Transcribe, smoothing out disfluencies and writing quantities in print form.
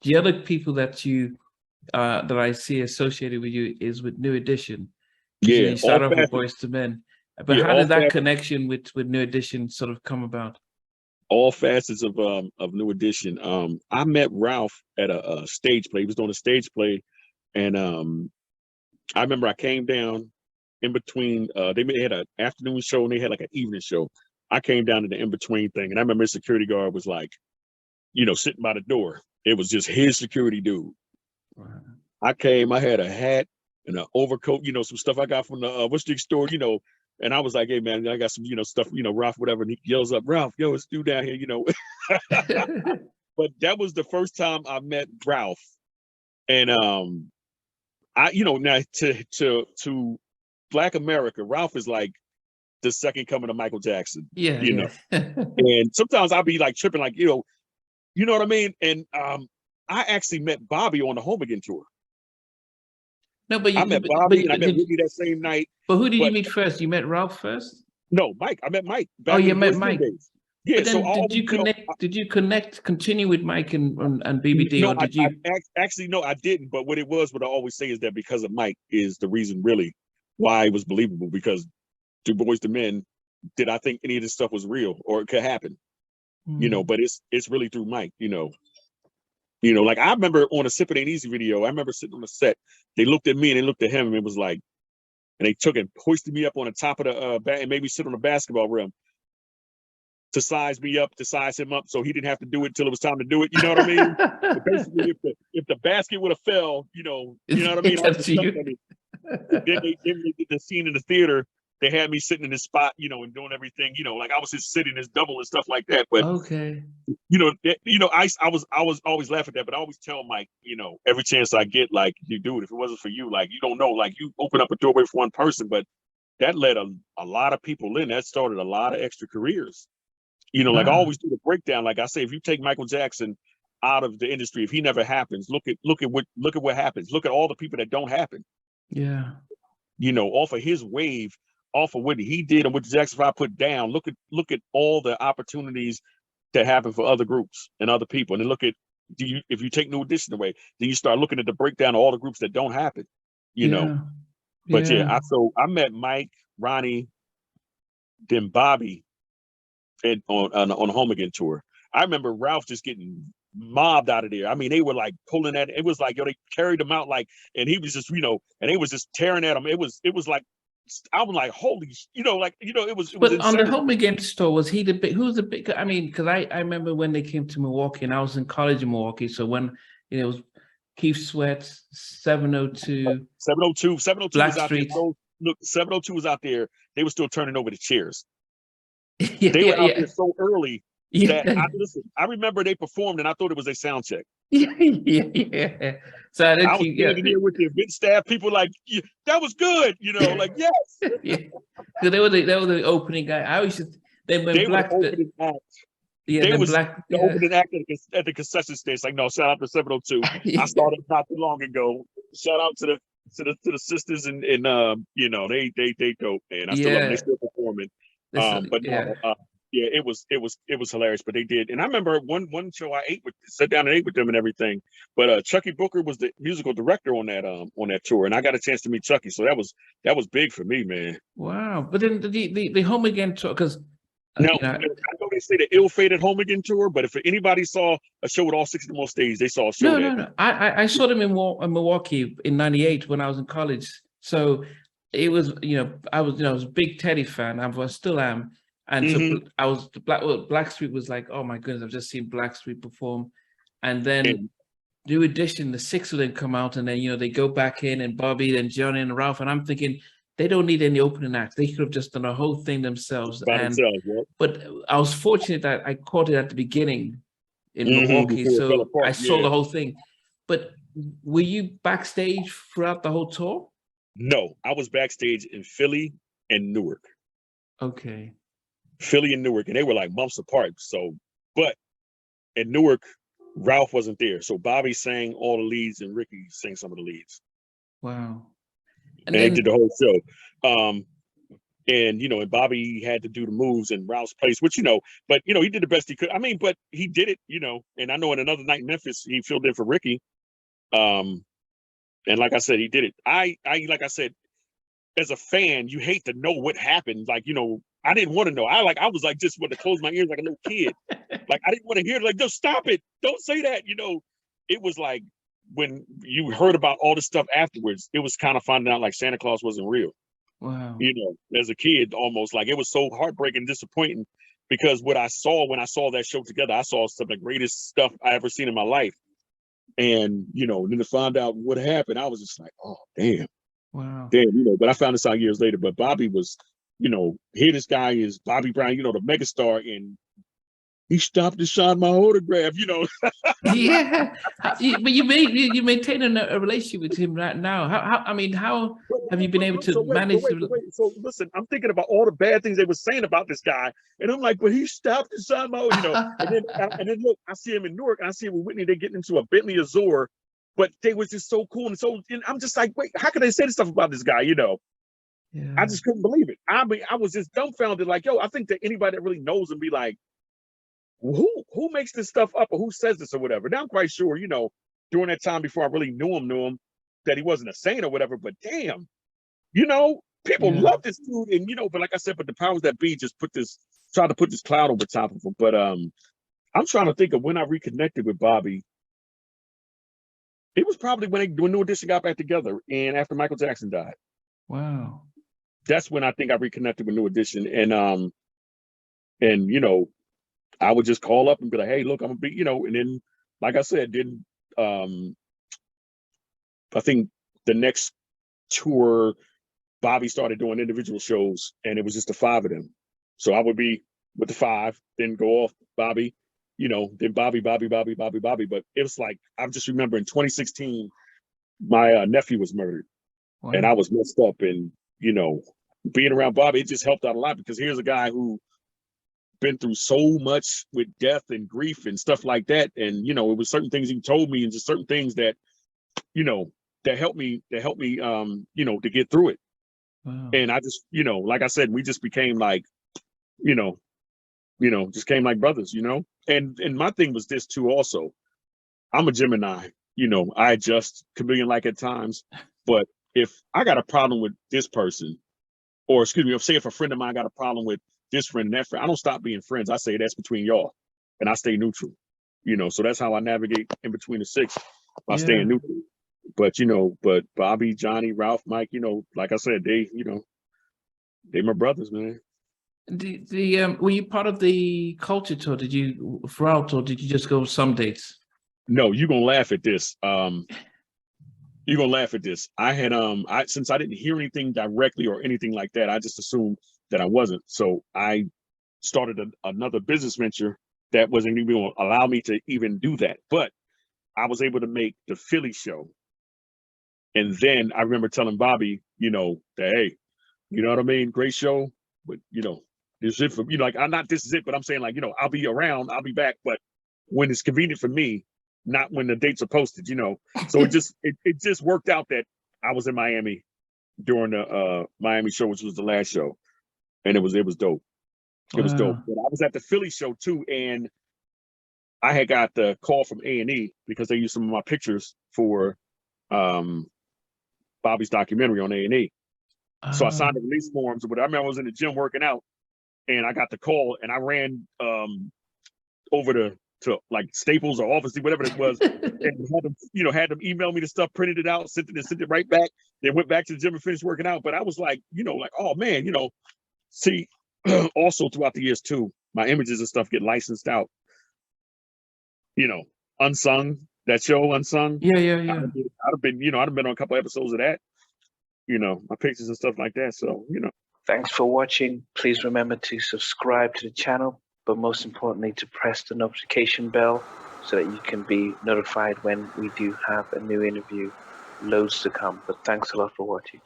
The other people that you that I see associated with you is with New Edition. Yeah, You start off with Boys to Men, but yeah, how did that connection with New Edition sort of come about? All facets of New Edition. I met Ralph at a stage play. He was doing a stage play, and I remember I came down in between. They had an afternoon show and they had like an evening show. I came down to the in between thing, and I remember his security guard was like, sitting by the door. It was just his security dude. Wow. I came, I had a hat and an overcoat, some stuff I got from the Wichita store, and I was like, hey man, I got some, stuff, Ralph, whatever. And he yells up, Ralph, yo, it's dude down here, But that was the first time I met Ralph. And now to Black America, Ralph is like the second coming of Michael Jackson. Yeah. And sometimes I'll be like tripping, like, you know what I mean? And I actually met Bobby on the Home Again tour. No, but I met Bobby and I met Whitney that same night. But who did you meet first? You met Ralph first? No, Mike. I met Mike. You met Mike. Yeah. But then did you connect? Did you continue with Mike and BBD, no, or did you? Actually, no, I didn't. But what I always say is that because of Mike is the reason really why it was believable. Because to Boys to Men, did I think any of this stuff was real or it could happen? But it's really through Mike. Like I remember on a Sip It Ain't Easy video, I remember sitting on the set. They looked at me and they looked at him, and it was like, and they took and hoisted me up on the top of the and made me sit on the basketball rim to size me up, to size him up, so he didn't have to do it until it was time to do it. You know what I mean? Basically, if the basket would have fell, you know what I mean? Then they did the scene in the theater. They had me sitting in this spot, and doing everything, like I was just sitting as double and stuff like that. But okay, I was always laughing at that, but I always tell Mike, every chance I get, like, you do it. If it wasn't for you, like, you don't know, like, you open up a doorway for one person, but that led a lot of people in. That started a lot of extra careers. Like I always do the breakdown. Like I say, if you take Michael Jackson out of the industry, if he never happens, look at what happens. Look at all the people that don't happen. Yeah. Off of his wave, off of what he did and what Jackson 5 put down, look at all the opportunities that happen for other groups and other people. And then look at, if you take New Edition away, then you start looking at the breakdown of all the groups that don't happen, But so I met Mike, Ronnie, then Bobby on the Home Again tour. I remember Ralph just getting mobbed out of there. I mean, they were like pulling at it. It was like, they carried him out, like, and he was just, and they was just tearing at him. It was like, I was like, holy, it was. But insane. on the Home Again tour, was he the big? Who's the big? I mean, because I remember when they came to Milwaukee, and I was in college in Milwaukee. So when it was Keith Sweat, 702 Blackstreet. So, look, 702 was out there. They were still turning over the chairs. They were out there so early that I remember they performed, and I thought it was a sound check. Yeah. So I was standing there with the event staff, people like, that was good, like, yes. Yeah. So they were the opening guy. I always just they went Black. Were the opening act. Yeah, they was Black, the opening act at the concession stand. Like, no, shout out to 702. I started not too long ago. Shout out to the sisters and they dope, man. I still love them. They still performing. It was hilarious, but they did. And I remember one show I sat down and ate with them and everything. But Chucky Booker was the musical director on that tour, and I got a chance to meet Chucky, so that was big for me, man. Wow! But then the Home Again tour, because I know they say the ill-fated Home Again tour, but if anybody saw a show with all 6 of them on stage, they saw a show. No. I saw them in Milwaukee in '98 when I was in college. So it was, I was a big Teddy fan. I still am. And so I was Blackstreet was like, oh my goodness, I've just seen Blackstreet perform, and then New Edition, the 6 of them come out, and then they go back in, and Bobby, and Johnny, and Ralph, and I'm thinking they don't need any opening act; they could have just done a whole thing themselves. But I was fortunate that I caught it at the beginning in Milwaukee, so I saw the whole thing. But were you backstage throughout the whole tour? No, I was backstage in Philly and Newark. Okay. Philly and Newark, and they were like months apart. So, but in Newark, Ralph wasn't there. So Bobby sang all the leads and Ricky sang some of the leads. Wow. And they did the whole show. And, and Bobby had to do the moves in Ralph's place, which, but, he did the best he could. I mean, but he did it, and I know in another night in Memphis, he filled in for Ricky. And like I said, he did it. Like I said, as a fan, you hate to know what happened. Like, I didn't want to know. I was like, just want to close my ears like a little kid. Like, I didn't want to hear it. Like, no, stop it. Don't say that. It was like when you heard about all this stuff afterwards, it was kind of finding out like Santa Claus wasn't real. Wow. As a kid, almost like it was so heartbreaking, disappointing, because what I saw when I saw that show together, I saw some of the greatest stuff I ever seen in my life. And, then to find out what happened, I was just like, oh, damn. Wow. Damn, but I found this out years later. But Bobby was, here this guy is Bobby Brown, the megastar, and he stopped and signed my autograph, Yeah, but you maintain a relationship with him right now. How have you been able to manage? So listen, I'm thinking about all the bad things they were saying about this guy, and I'm like, but he stopped and signed my, and then look, I see him in Newark, and I see him with Whitney. They're getting into a Bentley Azure, but they was just so cool, and I'm just like, wait, how could they say this stuff about this guy? Yeah. I just couldn't believe it. I mean, I was just dumbfounded. Like, I think that anybody that really knows and be like, who makes this stuff up, or who says this or whatever. Now I'm quite sure, during that time before I really knew him, that he wasn't a saint or whatever. But damn, people love this dude, and but like I said, but the powers that be just tried to put this cloud over top of him. But I'm trying to think of when I reconnected with Bobby. It was probably when New Edition got back together, and after Michael Jackson died. Wow. That's when I think I reconnected with New Edition, and I would just call up and be like, hey, look, I'm gonna be, and then, like I said, I think the next tour, Bobby started doing individual shows, and it was just the 5 of them. So I would be with the 5, then go off Bobby, then Bobby. But it was like, I just remember in 2016, my nephew was murdered. Wow. And I was messed up, and, being around Bobby, it just helped out a lot, because here's a guy who been through so much with death and grief and stuff like that. And, it was certain things he told me, and just certain things that, that helped me, to get through it. Wow. And I just, like I said, we just became like, just came like brothers, and my thing was this too, also, I'm a Gemini, I adjust chameleon-like at times, but if I got a problem with this person, or excuse me, say if a friend of mine got a problem with this friend and that friend, I don't stop being friends. I say that's between y'all, and I stay neutral. So that's how I navigate in between the 6 by staying neutral. But but Bobby, Johnny, Ralph, Mike, like I said, they my brothers, man. Were you part of the culture tour? Did you throughout, or did you just go some dates? No, you're gonna laugh at this. You're gonna laugh at this. I had since I didn't hear anything directly or anything like that, I just assumed that I wasn't. So I started another business venture that wasn't even going to allow me to even do that. But I was able to make the Philly show. And then I remember telling Bobby, that, hey, you know what I mean? Great show, but, this is it for, like, I'm not, this is it, but I'm saying, like, I'll be around, I'll be back, but when it's convenient for me, not when the dates are posted, So it just worked out that I was in Miami during the Miami show, which was the last show. And it was dope. It was dope. But I was at the Philly show too, and I had got the call from A&E because they used some of my pictures for Bobby's documentary on A&E. So I signed the release forms or whatever. I remember I was in the gym working out, and I got the call, and I ran over to like Staples or Office, whatever it was, and had them email me the stuff, printed it out, sent it right back. Then went back to the gym and finished working out. But I was like, like, oh man, see, also throughout the years too, my images and stuff get licensed out. Unsung, that show Unsung. Yeah. I'd have been on a couple episodes of that. My pictures and stuff like that. So, Thanks for watching. Please remember to subscribe to the channel, but most importantly, to press the notification bell so that you can be notified when we do have a new interview. Loads to come, but thanks a lot for watching.